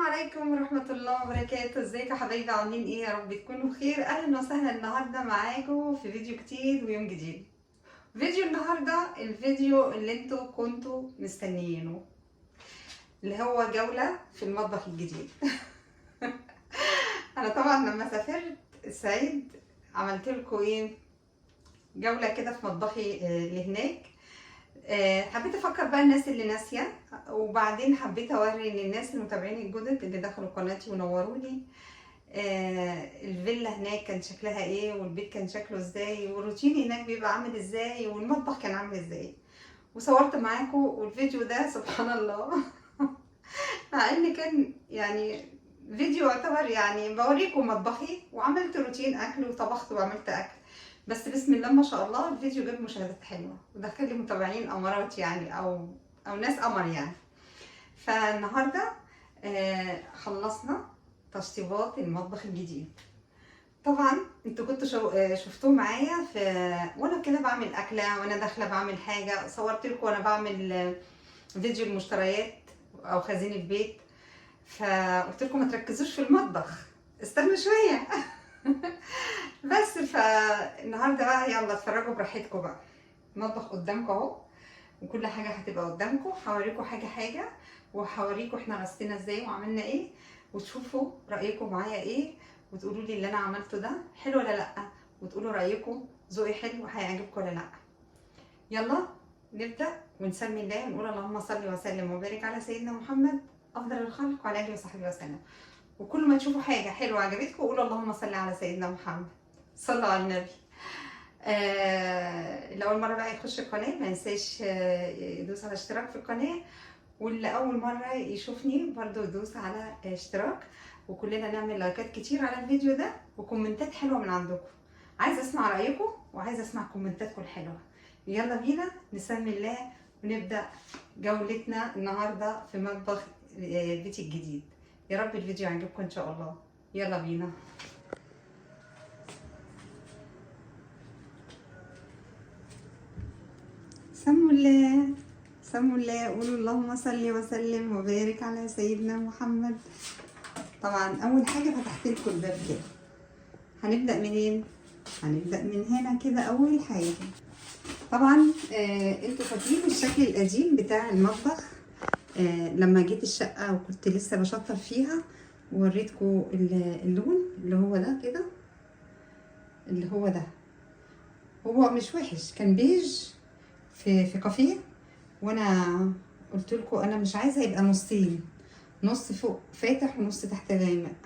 عليكم ورحمة الله وبركاته. ازيكم يا حبايبي؟ عاملين ايه؟ يا رب تكونوا بخير. اهلا وسهلا النهارده معاكم في فيديو جديد ويوم جديد. فيديو النهارده الفيديو اللي انتوا كنتوا مستنيينه، اللي هو جولة في المطبخ الجديد. انا طبعا لما سافرت الصعيد عملت لكم ايه، جولة كده في مطبخي اللي هناك. حبيت افكر بقى الناس اللي ناسيه، وبعدين حبيت اوري للناس المتابعين الجدد اللي دخلوا قناتي ونوروا لي الفيلا هناك كان شكلها ايه، والبيت كان شكله ازاي، والروتين هناك بيبقى عامل ازاي، والمطبخ كان عامل ازاي. وصورت معاكم، والفيديو ده سبحان الله مع ان كان يعني فيديو يعتبر يعني بوريكم مطبخي، وعملت روتين اكل وطبخت وعملت اكل، بس بسم الله ما شاء الله الفيديو جاب مشاهدات حلوه ودخل لي متابعين امارات يعني او ناس قمر يعني. فالنهارده خلصنا تشطيبات المطبخ الجديد. طبعا انتوا كنتوا شفتوه معايا في وانا كده بعمل اكله، وانا داخله بعمل حاجه، صورت لكم وانا بعمل فيديو المشتريات او خزين البيت. فقلت لكم ما تركزوش في المطبخ، استنوا شويه. بس فالنهارده بقى يلا اتفرجوا براحتكم بقى. المطبخ قدامكم اهو، وكل حاجه هتبقى قدامكم. هوريكم حاجه حاجه، وهوريكم احنا رصينا ازاي وعملنا ايه، وتشوفوا رايكم معايا ايه، وتقولوا لي اللي انا عملته ده حلو ولا لا، وتقولوا رايكم ذوقي حلو وهيعجبكم ولا لا. يلا نبدا ونسمي الله ونقول اللهم صل وسلم وبارك على سيدنا محمد افضل الخلق وعلى اله وصحبه وسلم. وكل ما تشوفوا حاجه حلوه عجبتكم قولوا اللهم صل على سيدنا محمد. صلوا على النبي. اللي اول مره بقى يخش القناه ما ينساش يدوس على اشتراك في القناه، واللي اول مره يشوفني برضو يدوس على اشتراك، وكلنا نعمل لايكات كتير على الفيديو ده وكومنتات حلوه من عندكم. عايزه اسمع رايكم وعايزه اسمع كومنتاتكم الحلوه. يلا بينا نسمي الله ونبدا جولتنا النهارده في مطبخ بيتي الجديد. يا رب الفيديو يعجبكم ان شاء الله. يلا بينا. سموا الله، سموا الله، قولوا اللهم صل وسلم وبارك على سيدنا محمد. طبعا اول حاجه فتحت لكم الباب كده. هنبدا منين؟ هنبدا من هنا كده. اول حاجه طبعا انتوا فاكرين الشكل القديم بتاع المطبخ لما جيت الشقه وكنت لسه بشطر فيها، ووريتكم اللون اللي هو ده كده، اللي هو ده. هو مش وحش، كان بيج في كافيه، وانا قلت لكم انا مش عايزه يبقى نصين، نص فوق فاتح ونص تحت غامق،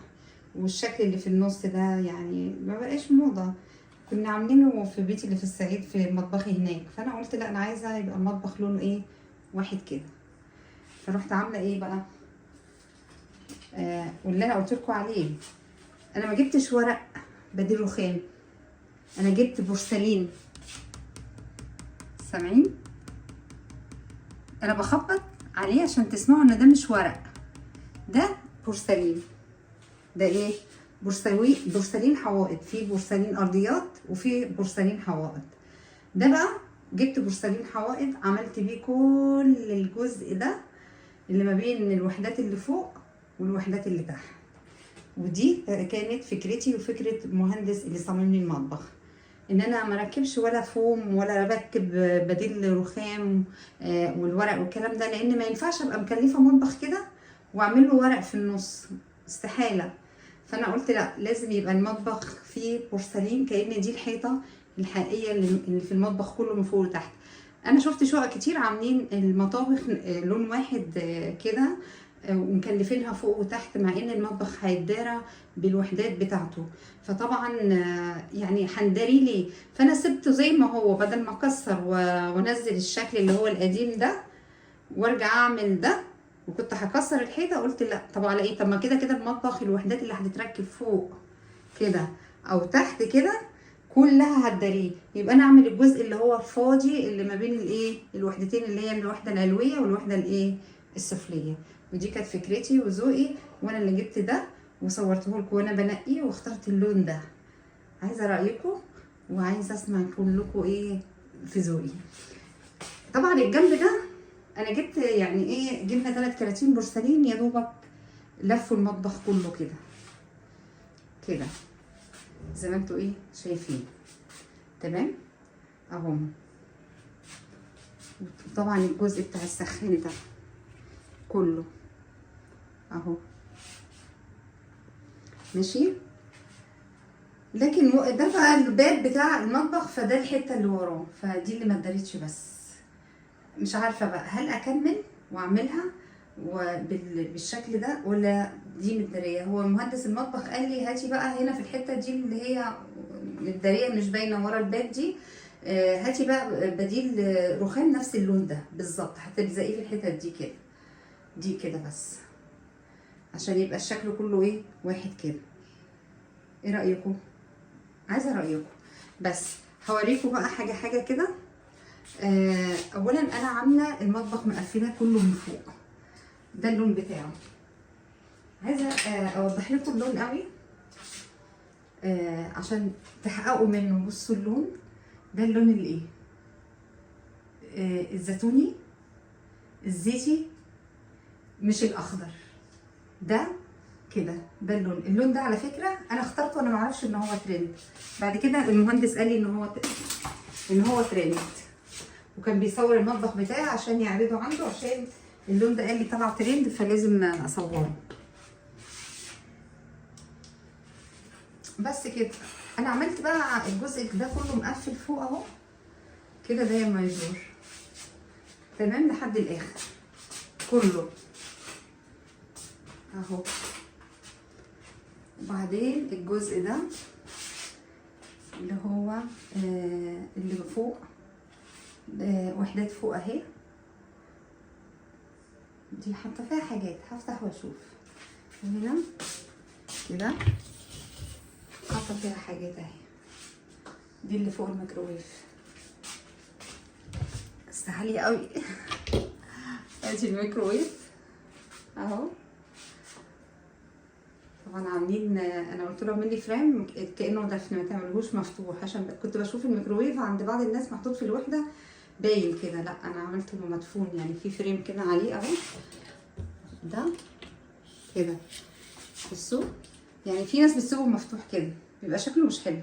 والشكل اللي في النص ده يعني ما بقاش موضه. كنا عاملينه في بيتي اللي في الصعيد في مطبخي هناك، فانا قلت لا انا عايزه يبقى المطبخ لونه ايه، واحد كده. فرحت عامله ايه بقى، واللي انا قلت لكم عليه، انا ما جبتش ورق بديل رخام، انا جبت بورسلين. سامعين؟ انا بخبط عليه عشان تسمعوا ان ده مش ورق، ده بورسلين. ده ايه؟ بورسلين حوائط، في بورسلين ارضيات وفي بورسلين حوائط. ده بقى جبت بورسلين حوائط، عملت بيه كل الجزء ده اللي ما بين الوحدات اللي فوق والوحدات اللي تحت. ودي كانت فكرتي وفكرة المهندس اللي صمم لي المطبخ، ان انا ما ركبش ولا فوم ولا بركب بديل رخام والورق والكلام ده، لان ما ينفعش ابقى مكلفه مطبخ كده واعمل له ورق في النص، استحاله. فانا قلت لا، لازم يبقى المطبخ فيه بورسلين، كأن دي الحيطه الحقيقيه اللي في المطبخ كله من فوق لتحت. انا شفت شقق كتير عاملين المطابخ لون واحد كده ومكلفينها فوق وتحت، مع ان المطبخ هيتدارى بالوحدات بتاعته. فطبعا يعني هنداري ليه؟ فانا سبته زي ما هو، بدل ما اكسر وانزل الشكل اللي هو القديم ده وارجع اعمل ده، وكنت هكسر الحيطه. قلت لا، طب على ايه؟ طب ما كده كده المطبخ الوحدات اللي هتتركب فوق كده او تحت كده كلها هتداريه، يبقى انا اعمل الجزء اللي هو الفاضي اللي ما بين الايه، الوحدتين، اللي هي الوحده العلويه والوحده الايه السفليه. ودي كانت فكرتي وذوقي، وانا اللي جبت ده وصورته لكم وانا بنقيه واخترت اللون ده. عايزه رايكم وعايزه اسمع كلكم ايه في ذوقي. طبعا الجنب ده انا جبت يعني ايه، جبنا 3 كراتين بورسلين يا دوبك لفوا المطبخ كله كده كده زي ما انتوا ايه شايفين. تمام اهو. طبعا الجزء بتاع السخان ده كله اهو ماشي. لكن ده بقى الباب بتاع المطبخ، فده الحته اللي وراه، فدي اللي ما اتدارتش. بس مش عارفه بقى هل اكمل واعملها بالشكل ده ولا دي متداريه. هو مهندس المطبخ قال لي هاتي بقى هنا في الحته دي اللي هي متداريه مش باينه ورا الباب دي، هاتي بقى بديل رخام نفس اللون ده بالظبط، هتلزقيه في الحته دي كده، دي كده بس عشان يبقى الشكل كله ايه واحد كده. ايه رايكم؟ عايزه رايكم. بس هوريكم بقى حاجه حاجه كده. اولا انا عامله المطبخ مقفله كله من فوق، ده اللون بتاعه. عايزه اوضح لكم اللون قوي عشان تحققوا منه. بصوا اللون ده، اللون الايه الزيتوني الزيتي مش الاخضر ده كده. ده اللون ده على فكره انا اخترته وانا ما اعرفش ان هو ترند. بعد كده المهندس قال لي ان هو ترند، وكان بيصور المطبخ بتاعي عشان يعرضه عنده، عشان اللون ده قال لي طلع ترند فلازم اصوره. بس كده انا عملت بقى الجزء ده كله مقفل فوق اهو كده زي ما يدور. تمام لحد الاخر كله اهو. وبعدين الجزء ده اللي هو اللي فوق وحدات فوق اهي، دي حاطه فيها حاجات، هفتح واشوف. هنا كده حاطه فيها حاجات اهي، دي اللي فوق الميكروويف. استحالي قوي. ادي الميكروويف اهو. طبعا عاملين، انا قلت له اعمل لي فريم كانه دفن، ما تعملهوش مفتوح، عشان كنت بشوف الميكروويف عند بعض الناس محطوط في الوحده باين كده، لا انا عملته مدفون، يعني في فريم كده عليه اهو. ده كده بصوا، يعني في ناس بتسيبه مفتوح كده بيبقى شكله مش حلو.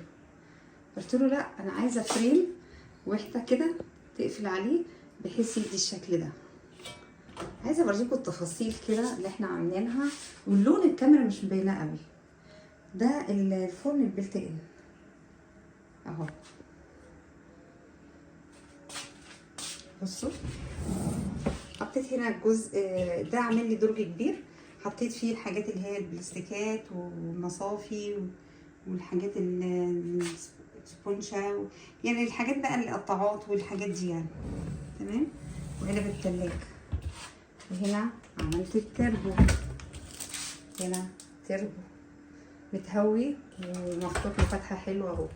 قلت له لا انا عايزه فريم وحده كده تقفل عليه بحيث يدي الشكل ده. عايزه اوريكم التفاصيل كده اللي احنا عاملينها، واللون الكاميرا مش مبينه قوي. ده الفرن البلت ان اهو. بصوا حطيت هنا الجزء ده عامل لي درج كبير، حطيت فيه الحاجات اللي هي البلاستيكات والمصافي والحاجات السبونشة، يعني الحاجات بقى القطاعات والحاجات دي يعني. تمام. وقلب التلاجة. وهنا عملت التربو، هنا تربو متهوي ومفتوح له فتحة حلوة اهو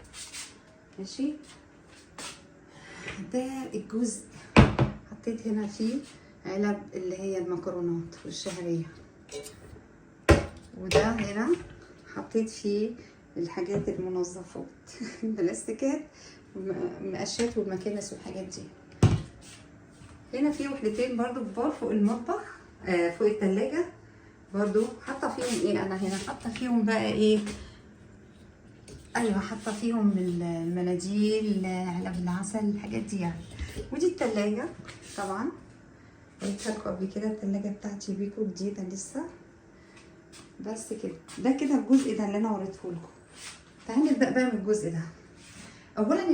ماشي. ده الجزء حطيت هنا فيه علب اللي هي المكرونات والشهرية، وده هنا حطيت فيه الحاجات المنظفات البلاستيكات والمقشات والمكانس والحاجات دي. هنا في وحدتين برضو كبار فوق المطبخ فوق التلاجة برضو، حاطه فيهم ايه، انا هنا حاطه فيهم بقى ايه، ايوه حاطه فيهم المناديل، علب العسل، الحاجات دي يعني. ودي التلاجة طبعا قلتها لكم قبل كده، التلاجة بتاعتي بيكو جديده لسه. بس كده ده كده الجزء ده اللي انا وريته لكم. تعالوا نبدا بقى من الجزء ده. اولا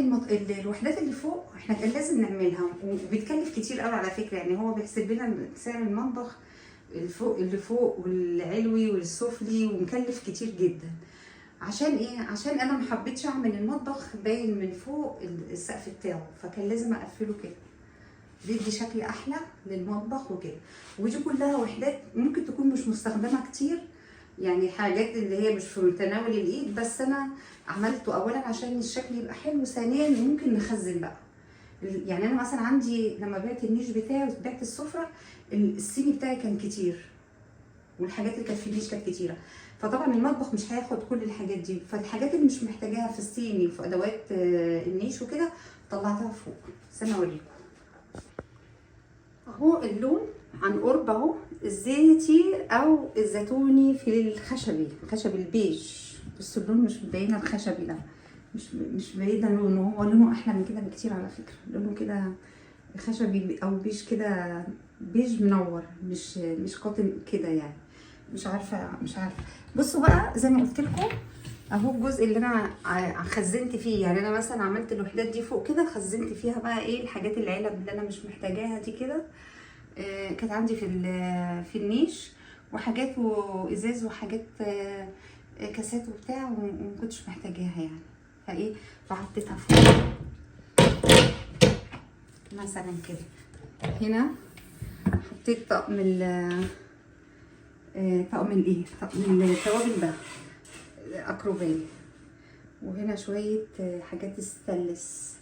الوحدات اللي فوق احنا كان لازم نعملها، وبتكلف كتير قوي على فكره، يعني هو بيحسب لنا سعر المطبخ اللي فوق والعلوي والسفلي، ومكلف كتير جدا. عشان ايه؟ عشان انا محبتش اعمل المطبخ باين من فوق السقف بتاعه، فكان لازم اقفله كده بيدي شكل احلى للمطبخ وكده. ودي كلها وحدات ممكن تكون مش مستخدمه كتير، يعني حاجات اللي هي مش في متناول الايد، بس انا عملته اولا عشان الشكل يبقى حلو، ثانيا ممكن نخزن بقى. يعني انا مثلا عندي لما بعت النيش بتاعي وبعت السفره، الصيني بتاعي كان كتير، والحاجات اللي كانت في النيش كانت كتيره، فطبعا المطبخ مش هياخد كل الحاجات دي، فالحاجات اللي مش محتاجاها في الصيني وفي ادوات النيش وكده طلعتها فوق. استنى اوريكم اهو اللون عن قرب اهو الزيتي او الزيتوني في الخشبي، خشب البيج. بصوا اللون مش مبينه الخشبي ده، مش باينه لونه، هو لونه احلى من كده بكتير على فكره، لونه كده خشبي او بيج كده، بيج منور، مش قاتم كده يعني. مش عارفه. بصوا بقى زي ما قلت لكم اهو الجزء اللي انا خزنت فيه، يعني انا مثلا عملت الوحدات دي فوق كده، خزنت فيها بقى ايه الحاجات العلب اللي انا مش محتاجاها دي كده. كانت عندي في النيش، وحاجات وازاز وحاجات كاسات وبتاع، وما كنتش محتاجاها يعني، فايه فحطيتها فوق مثلا كده. هنا حطيت طقم التوابل ده اكروبال، وهنا شويه حاجات ستانلس،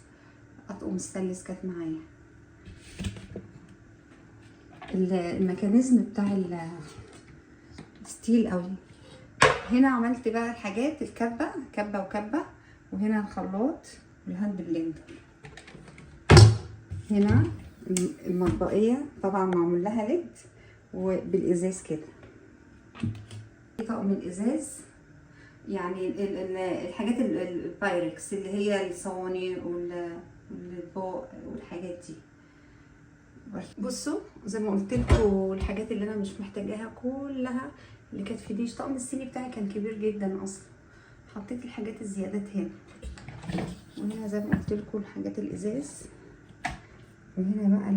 اطقم ستانلس كانت معايا. الميكانيزم بتاع الستيل قوي. هنا عملت بقى الحاجات الكبه، كبه وكبه، وهنا الخلاط والهاند بلندر. هنا المطبقيه طبعا معمول لها ليد وبالازاز كده. طقم الازاز يعني الحاجات البايركس اللي هي الصواني والاطباق والحاجات دي. بصوا زي ما قلت لكم الحاجات اللي انا مش محتاجاها كلها اللي كانت في ديش. طقم الصيني بتاعي كان كبير جدا اصلا، حطيت الحاجات الزيادات هنا. وهنا زي ما قلت لكم الحاجات الازاز. وهنا بقى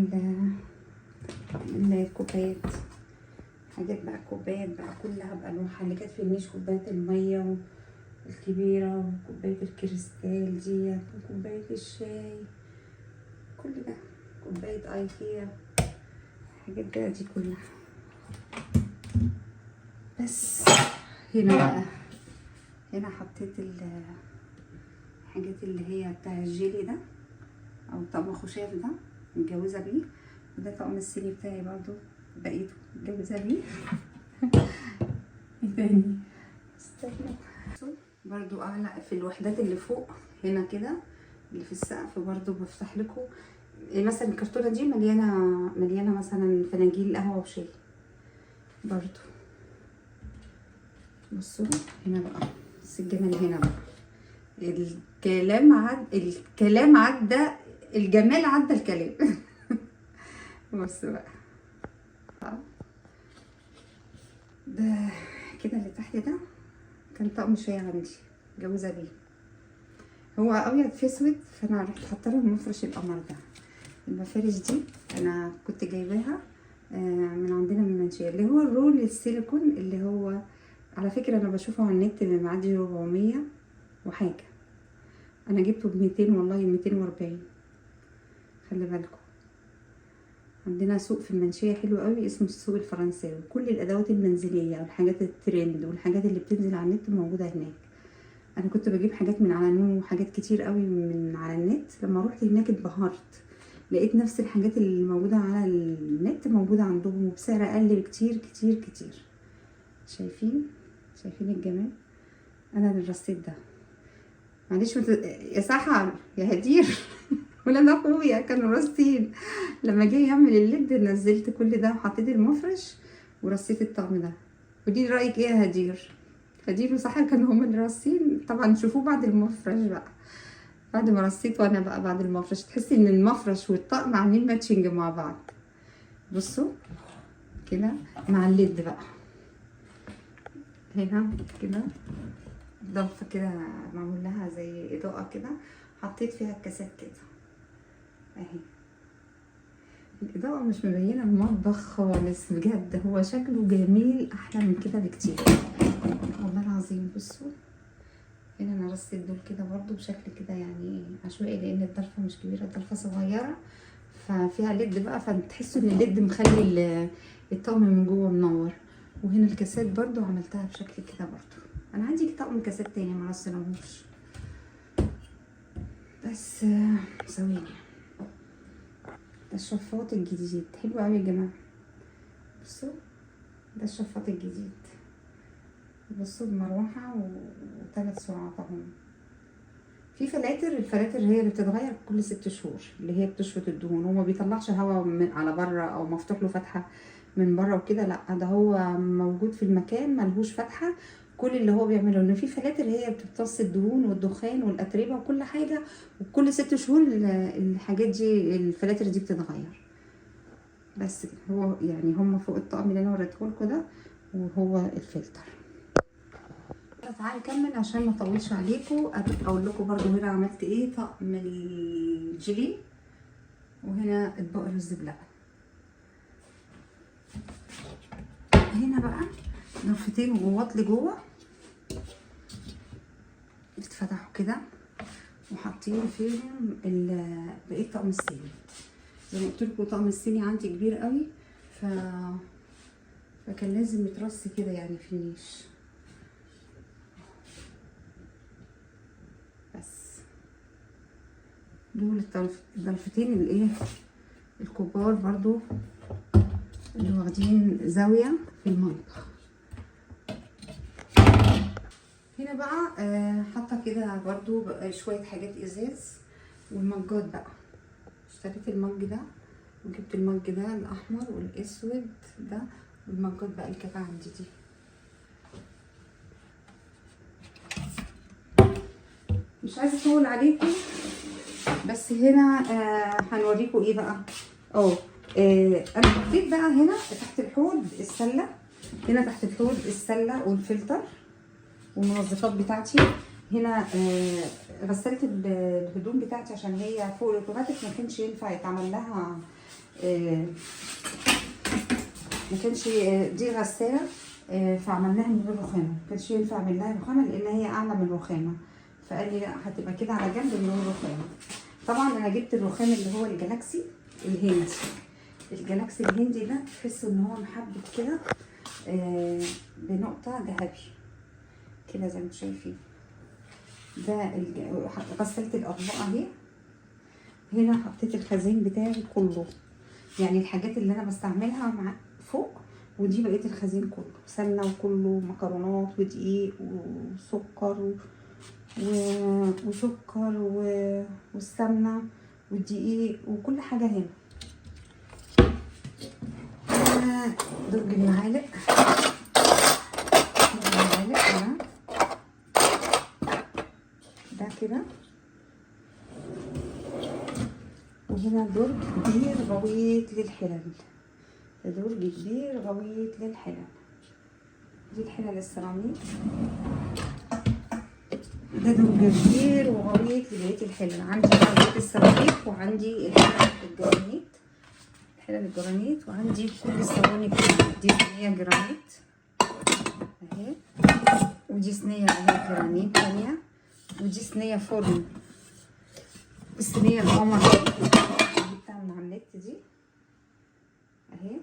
الكوبايات، حاجات بقى الكوبايات بقى كلها بألوانها اللي كانت في النيش، كوباية المية الكبيرة، وكوباية الكريستال ديت، وكوباية الشاي، كل ده كوباية ايكيا، الحاجات دي كلها. بس هنا بقى هنا حطيت الحاجات اللي هي بتاع الجيلي ده او طقم خشاف ده متجوزه بيه. وده طقم الصيني بتاعي برضو بقيته متجوزه بيه. ايه تاني؟ استنى برضو اعلق في الوحدات اللي فوق هنا كده، اللي في السقف برضو بفتح لكم. مثلا الكرتونه دي مليانه مثلا فناجيل قهوه وشاي برضو. بصوا هنا بقى بس الجمال هنا بقى، الكلام عدى الجمال عدى الكلام. بصوا بقى ده كده اللي تحت ده كان طقم شاي عندي جوزة بيه، هو ابيض في اسود، فانا رحت حاطه له المفرش القمر ده. المفارش دي انا كنت جايباها من عندنا من منشيه، اللي هو الرول السيليكون، اللي هو على فكره انا بشوفه على النت معدي 400 وحاجه، انا جبته ب200 والله 240. خلي بالكم عندنا سوق في المنشيه حلو قوي اسمه السوق الفرنساوي، كل الادوات المنزليه والحاجات الترند والحاجات اللي بتنزل على النت موجوده هناك. انا كنت بجيب حاجات من على نون وحاجات كتير قوي من على النت، لما روحت هناك اتبهرت، لقيت نفس الحاجات اللي موجوده على النت موجوده عندهم وبسعر اقل بكتير كتير كتير. شايفين الجمال؟ انا اللي رصيت ده، معلش يا سحر يا هدير ولاد اخويا كانوا راصين. لما جه يعمل الليد نزلت كل ده وحطيت المفرش ورصيت الطقم ده. ودي رايك ايه يا هدير؟ هدير وسحر كانوا هما اللي راصين طبعا. شوفوه بعد المفرش بقى، بعد ما رصيت وانا بقى بعد المفرش تحسي ان المفرش والطقم عاملين ماتشنج مع بعض. بصوا كده مع الليد بقى هنا كده ضلفه كده معمول لها زي اضاءه كده، حطيت فيها الكاسات كده اهي. الاضاءه مش مبينه المطبخ خالص بجد، هو شكله جميل احلى من كده بكتير والله العظيم. بصوا هنا انا رصيت دول كده برضو بشكل كده يعني عشوائي، لان الضلفه مش كبيره، الضلفه صغيره ففيها ليد بقى، فتحسوا ان الليد مخلي الطقم من جوه منور. وهنا الكاسات برضو عملتها بشكل كده برضو. انا عندي طقم كاسات تاني ما رصيناهوش بس ثواني. ده الشفاط الجديد حلو قوي يا جماعه. بصوا ده الشفاط الجديد، بصوا بمروحه و3 سرعات اهم. في فلاتر، الفلاتر هي اللي بتتغير كل 6 شهور، اللي هي بتشفط الدهون، هو ما بيطلعش هواء على بره او مفتوح له فتحه من بره وكده، لا ده هو موجود في المكان ملهوش فتحه. كل اللي هو بيعمله ان في فلاتر هي بتمتص الدهون والدخان والاتربه وكل حاجه، وكل 6 شهور الحاجات دي الفلاتر دي بتتغير. بس هو يعني هم فوق الطقم اللي انا وريته لكم ده، وهو الفلتر. تعالوا نكمل عشان ما اطولش عليكم. اقول لكم برضو هنا عملت ايه. طقم الجيلي، وهنا اطباق الرز بلبن. هنا بقى ضرفتين وجوات لجوه بتفتحوا كده، وحاطين فيهم بقيه طقم الصيني. زي ما قلت لكم طقم الصيني عندي كبير قوي، فكان لازم يترص كده يعني في النيش. بس دول الضرفتين الايه الكبار برضو اللي واخدين زاويه في المطبخ. هنا بقى حاطه كده برضو شويه حاجات ازاز والمجات بقى. اشتريت المج ده وجبت المج ده الاحمر والاسود ده، والمجات بقى اللي كانت عندي دي. مش عايزه اطول عليكم، بس هنا هنوريكم ايه بقى. انا حطيت بقى هنا تحت الحوض السله، هنا تحت الحوض السله والفلتر والمنظفات بتاعتي. هنا غسلت الهدوم بتاعتي عشان هي فوق الاوتوماتيك، ما كانش ينفع يتعمل لها ما كانش دي غساله، فعملناها من غير رخامه. ما كانش ينفع اعمل لها رخامه لان هي اعلى من الرخامه، فقال لي لا هتبقى كده على جنب من غير رخامه. طبعا انا جبت الرخام اللي هو الجالاكسي الهندي. الجالاكسي الهندي ده تحس ان هو محبب كده بنقطه ذهبي كده زي ما انتم شايفين. ده غسلت الاطباق اهي. هنا حطيت الخزين بتاعي كله، يعني الحاجات اللي انا بستعملها مع فوق، ودي بقيه الخزين كله سمنه وكله مكرونات ودقيق وسكر وسكر والسمنه والدقيق وكل حاجه هنا. درج المعالق هنا ده كده، وهنا درج كبير غويط للحلل. ده درج كبير غويط للحلل. دي الحلل السيراميك. ده درج كبير وغويط لبقية الحلل. عندي بقى السيراميك، وعندي الحلل الجرانيت، وعندي كل الصواني كلها. دي صينية جرانيت اهي، ودي صينية اهي جرانيت تانية، ودي صينية فرن. الصينية القمر جبتها من على النت دي اهي.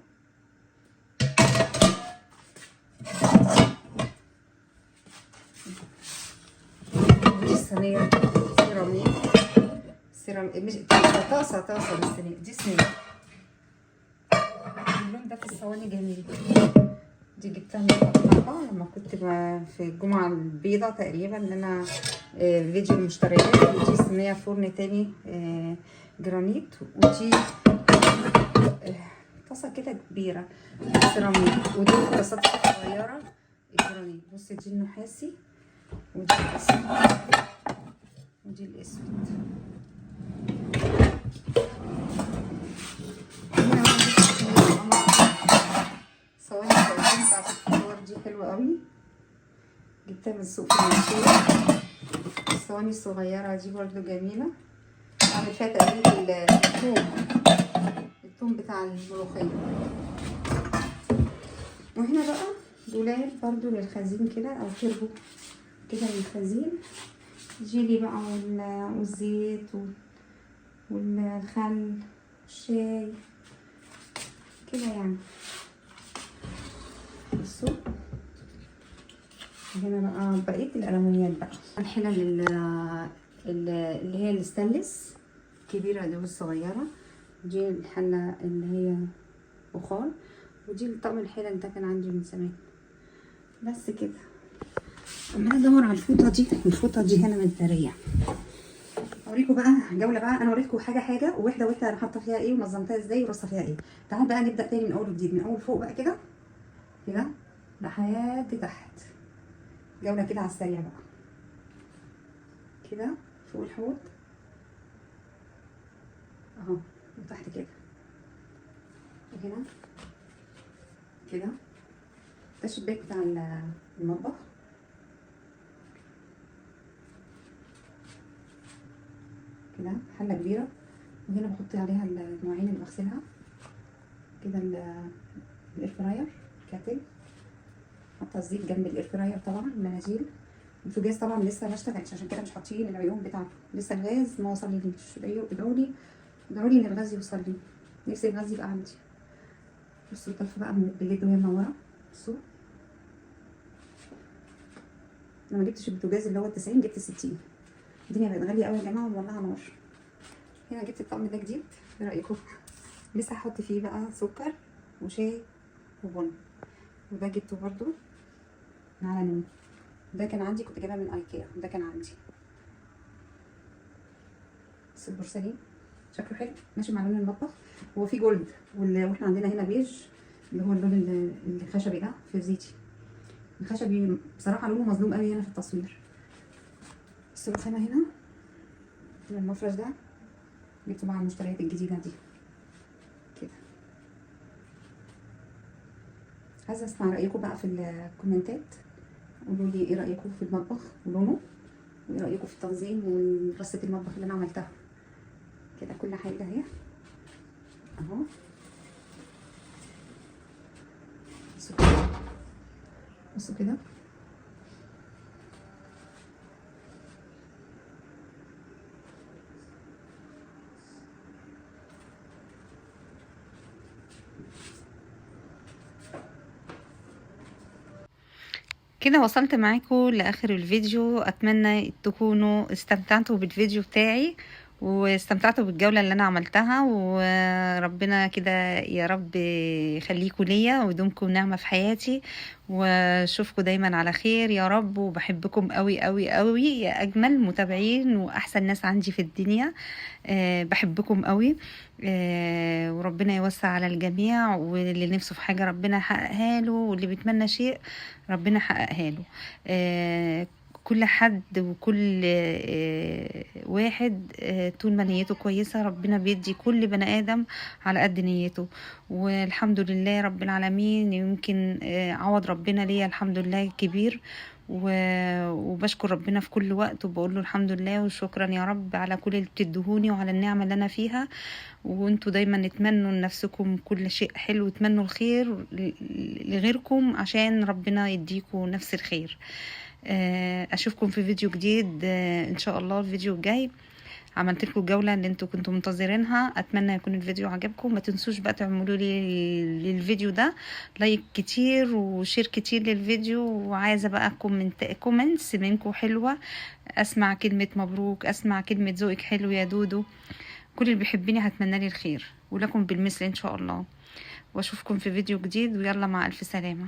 ودي الصينية سيراميك مش طاسة بالصينية. دي صينية اللون ده في الصواني جميل. دي جبتها من القطعة لما كنت في الجمعة البيضاء تقريبا ان انا فيديو المشتريات. ودي صينية فرن تاني جرانيت، ودي طاسة كده كبيرة سيراميك، ودي الطاسات الصغيرة الجرانيت. بصي دي النحاسي، ودي الاسود، ودي الاسود. صواني التقديم بتاعت الفطار دي حلوة قوي، جبتها من السوق في المنشية. الصواني الصغيرة دي برضو جميلة، بعمل فيها تقليب الثوم بتاع الملوخية. وهنا بقى دولاب برضو للخزين كده، او تربو كده للخزين. جيلي بقى والزيت والخل والشاي كده يعني. بصوا هنا بقى بقيه الالومنيات بقى، الحلل اللي هي الستانلس الكبيره دي والصغيره. دي الحله اللي هي بخار، ودي طقم الحلل ده كان عندي من زمان. بس كده. عماله ادور على الفوطه دي، الفوطه دي هنا متداريه. اوريكم بقى جوله بقى. انا وريتكم حاجه وواحده انا حاطه فيها ايه ونظمتها ازاي ورصه فيها ايه. تعال بقى نبدا تاني من اول وجديد، من اول فوق بقى كده لحد تحت. جوله كده على السريع بقى كده فوق الحوض اهو، وتحت كده وهنا كده. ده الشباك بتاع المطبخ كده، حله كبيره، وهنا بحط عليها المواعين اللي بغسلها كده. الاير فراير كاتل، حاطه الزيت جنب الاير فراير طبعا. المناديل، البوتاجاز طبعا لسه ما اشتغلش، عشان كده مش حاطين العيون بتاعته لسه. الغاز ما وصلليش. ادعوا لي ان الغاز يوصل لي، نفسي الغاز يبقى عندي. بصوا الطرف بقى بالليل وهي منوره. بصوا انا ما جبتش البوتاجاز اللي هو ال90، جبت ال60. الدنيا بقت غاليه قوي يا جماعه ومولعه نار. هنا جبت الطقم ده جديد، ايه رايكم؟ لسه هحط فيه بقى سكر وشاي وبن. وده جبته برضو على نوم، ده كان عندي، كنت جايبها من ايكيا، ده كان عندي. بس البورسلين شكله حلو ماشي مع لون المطبخ. هو فيه جولد واحنا عندنا هنا بيج اللي هو اللون الخشبي ده في زيتي. الخشبي بصراحه لونه مظلوم قوي هنا في التصوير. بس الرخامه هنا المفرش ده جبته مع المشتريات الجديده دي كده. عايزه اسمع رايكم بقى في الكومنتات، قولوا لي ايه رايكم في المطبخ ولونه، وايه رايكم في التنظيم ورصه المطبخ اللي انا عملتها كده. كل حاجه اهي اهو. بصوا كده كده. وصلت معاكم لاخر الفيديو. اتمنى تكونوا استمتعتوا بالفيديو بتاعي واستمتعتوا بالجولة اللي انا عملتها، وربنا كده يا رب يخليكم ليا ويدومكم نعمة في حياتي، واشوفكم دايما على خير يا رب. وبحبكم قوي قوي قوي يا اجمل متابعين واحسن ناس عندي في الدنيا. بحبكم قوي. وربنا يوسع على الجميع، واللي نفسه في حاجة ربنا يحققها له، واللي بيتمنى شيء ربنا يحققها له. كل حد وكل واحد طول ما نيته كويسة ربنا بيدي كل بني آدم على قد نيته. والحمد لله رب العالمين. يمكن عوض ربنا ليا الحمد لله كبير، وبشكر ربنا في كل وقت، وبقول له الحمد لله وشكرا يا رب على كل اللي بتدهوني وعلى النعمة اللي أنا فيها. وانتوا دايما تتمنوا لنفسكم كل شيء حلو، وتمنوا الخير لغيركم عشان ربنا يديكم نفس الخير. اشوفكم في فيديو جديد ان شاء الله. الفيديو الجاي عملت لكم الجوله اللي انتوا كنتوا منتظرينها. اتمنى يكون الفيديو عجبكم. ما تنسوش بقى تعملوا لي للفيديو ده لايك كتير وشير كتير للفيديو. وعايزه بقى كومنتس منكم حلوه، اسمع كلمه مبروك، اسمع كلمه ذوقك حلو يا دودو. كل اللي بيحبني هتمنى لي الخير، ولكم بالمثل ان شاء الله. واشوفكم في فيديو جديد، ويلا مع الف سلامه.